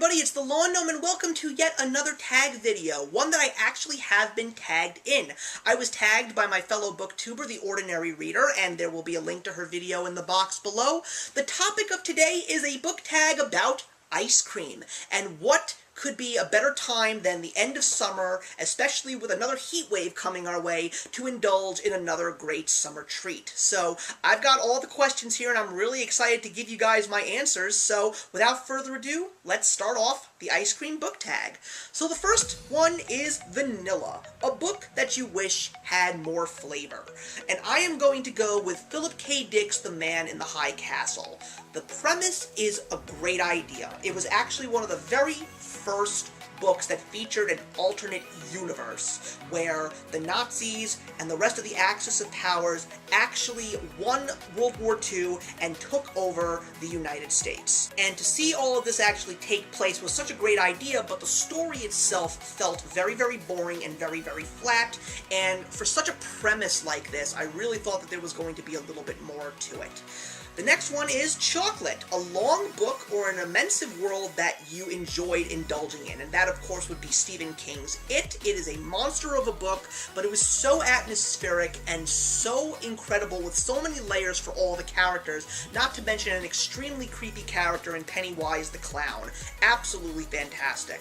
everybody, it's the Lawn Gnome and welcome to yet another tag video, one that I actually have been tagged in. I was tagged by my fellow booktuber, The Ordinary Reader, and there will be a link to her video in the box below. The topic of today is a book tag about ice cream, and what could be a better time than the end of summer, especially with another heat wave coming our way, to indulge in another great summer treat. So I've got all the questions here and I'm really excited to give you guys my answers. So without further ado, let's start off the ice cream book tag. So the first one is Vanilla, a book that you wish had more flavor. And I am going to go with Philip K. Dick's The Man in the High Castle. The premise is a great idea. It was actually one of the very first books that featured an alternate universe where the Nazis and the rest of the Axis of Powers actually won World War II and took over the United States. And to see all of this actually take place was such a great idea, but the story itself felt very, very boring and very, very flat, and for such a premise like this, I really thought that there was going to be a little bit more to it. The next one is Chocolate, a long book or an immersive world that you enjoyed indulging in, and that of course would be Stephen King's It. It is a monster of a book, but it was so atmospheric and so incredible with so many layers for all the characters, not to mention an extremely creepy character in Pennywise the Clown. Absolutely fantastic.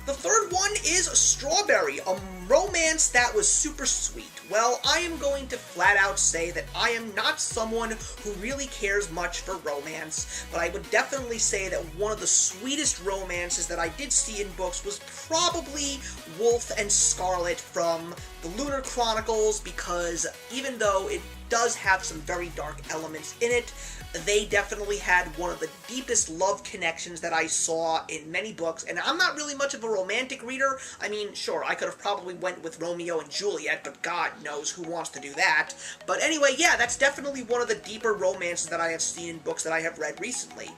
The third one is Strawberry, a romance that was super sweet. Well, I am going to flat out say that I am not someone who really cares much for romance, but I would definitely say that one of the sweetest romances that I did see in books was probably Wolf and Scarlet from the Lunar Chronicles, because even though it does have some very dark elements in it, they definitely had one of the deepest love connections that I saw in many books, and I'm not really much of a romantic reader. I mean, sure, I could have probably went with Romeo and Juliet, but God knows who wants to do that. But anyway, yeah, that's definitely one of the deeper romances that I have seen in books that I have read recently.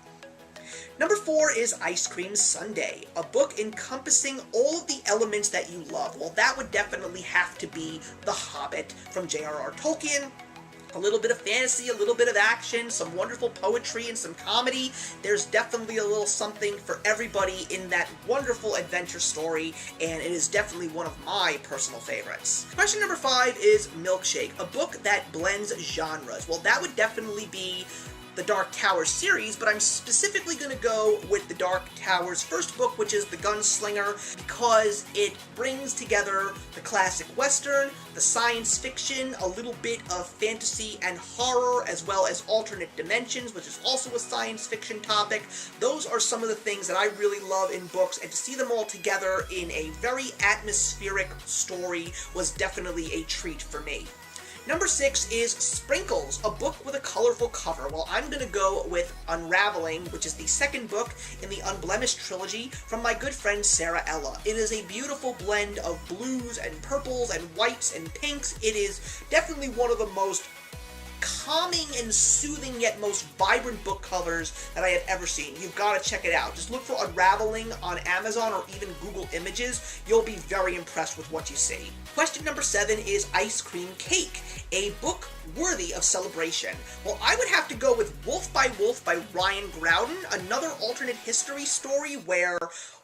Number 4 is Ice Cream Sundae, a book encompassing all of the elements that you love. Well, that would definitely have to be The Hobbit from J.R.R. Tolkien. A little bit of fantasy, a little bit of action, some wonderful poetry, and some comedy. There's definitely a little something for everybody in that wonderful adventure story, and it is definitely one of my personal favorites. Question number 5 is Milkshake, a book that blends genres. Well, that would definitely be the Dark Tower series, but I'm specifically going to go with the Dark Tower's first book, which is The Gunslinger, because it brings together the classic Western, the science fiction, a little bit of fantasy and horror, as well as alternate dimensions, which is also a science fiction topic. Those are some of the things that I really love in books, and to see them all together in a very atmospheric story was definitely a treat for me. Number 6 is Sprinkles, a book with a colorful cover. Well, I'm going to go with Unraveling, which is the second book in the Unblemished trilogy from my good friend Sarah Ella. It is a beautiful blend of blues and purples and whites and pinks. It is definitely one of the most calming and soothing yet most vibrant book covers that I have ever seen. You've got to check it out. Just look for Unraveling on Amazon or even Google Images. You'll be very impressed with what you see. Question number 7 is Ice Cream Cake, a book worthy of celebration. Well, I would have to go with Wolf by Ryan Groudon, another alternate history story where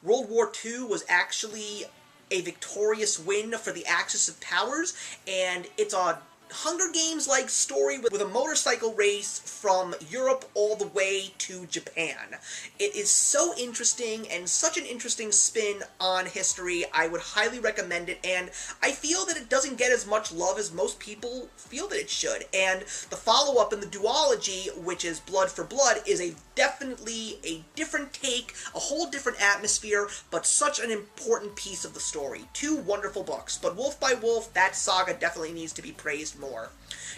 World War II was actually a victorious win for the Axis of Powers, and it's a Hunger Games-like story with a motorcycle race from Europe all the way to Japan. It is so interesting and such an interesting spin on history. I would highly recommend it, and I feel that it doesn't get as much love as most people feel that it should. And the follow-up in the duology, which is Blood for Blood, is definitely a different take, a whole different atmosphere, but such an important piece of the story. 2 wonderful books, but Wolf by Wolf, that saga definitely needs to be praised more.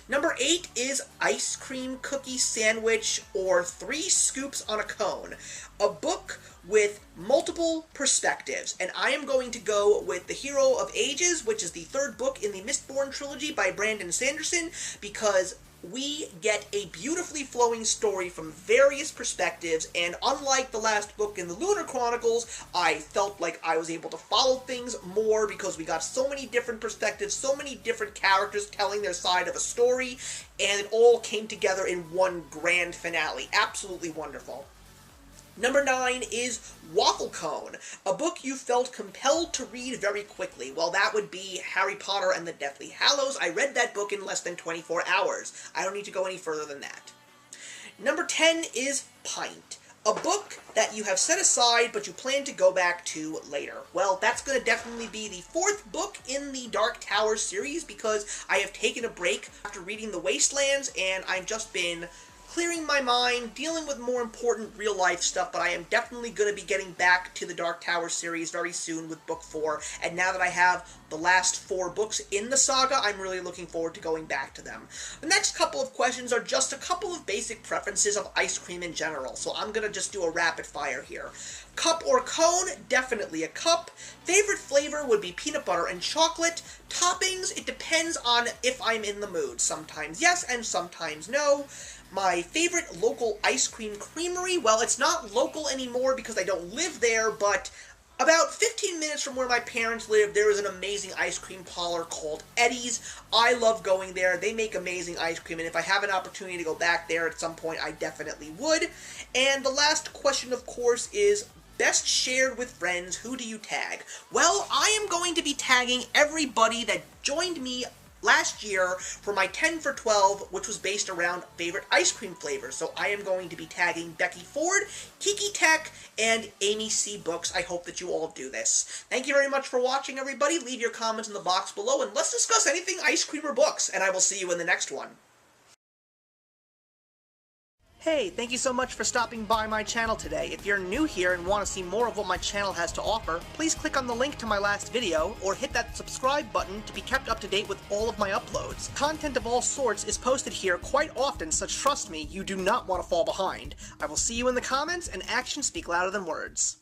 Number 8 is Ice Cream Cookie Sandwich, or 3 Scoops on a Cone, a book with multiple perspectives, and I am going to go with The Hero of Ages, which is the 3rd book in the Mistborn trilogy by Brandon Sanderson, because we get a beautifully flowing story from various perspectives, and unlike the last book in the Lunar Chronicles, I felt like I was able to follow things more because we got so many different perspectives, so many different characters telling their side of a story, and it all came together in one grand finale. Absolutely wonderful. Number 9 is Waffle Cone, a book you felt compelled to read very quickly. Well, that would be Harry Potter and the Deathly Hallows. I read that book in less than 24 hours. I don't need to go any further than that. Number 10 is Pint, a book that you have set aside but you plan to go back to later. Well, that's going to definitely be the 4th book in the Dark Tower series because I have taken a break after reading The Wastelands and I've just been clearing my mind, dealing with more important real-life stuff, but I am definitely going to be getting back to the Dark Tower series very soon with Book 4, and now that I have the last 4 books in the saga, I'm really looking forward to going back to them. The next couple of questions are just a couple of basic preferences of ice cream in general, so I'm going to just do a rapid fire here. Cup or cone? Definitely a cup. Favorite flavor would be peanut butter and chocolate. Toppings? It depends on if I'm in the mood. Sometimes yes and sometimes no. My favorite local ice cream creamery? Well, it's not local anymore because I don't live there, but about 15 minutes from where my parents live, there is an amazing ice cream parlor called Eddie's. I love going there. They make amazing ice cream, and if I have an opportunity to go back there at some point, I definitely would. And the last question, of course, is best shared with friends. Who do you tag? Well, I am going to be tagging everybody that joined me last year for my 10 for 12, which was based around favorite ice cream flavors. So I am going to be tagging Becky Ford, Kiki Tech, and Amy C. Books. I hope that you all do this. Thank you very much for watching, everybody. Leave your comments in the box below, and let's discuss anything ice cream or books, and I will see you in the next one. Hey, thank you so much for stopping by my channel today. If you're new here and want to see more of what my channel has to offer, please click on the link to my last video, or hit that subscribe button to be kept up to date with all of my uploads. Content of all sorts is posted here quite often, so trust me, you do not want to fall behind. I will see you in the comments, and actions speak louder than words.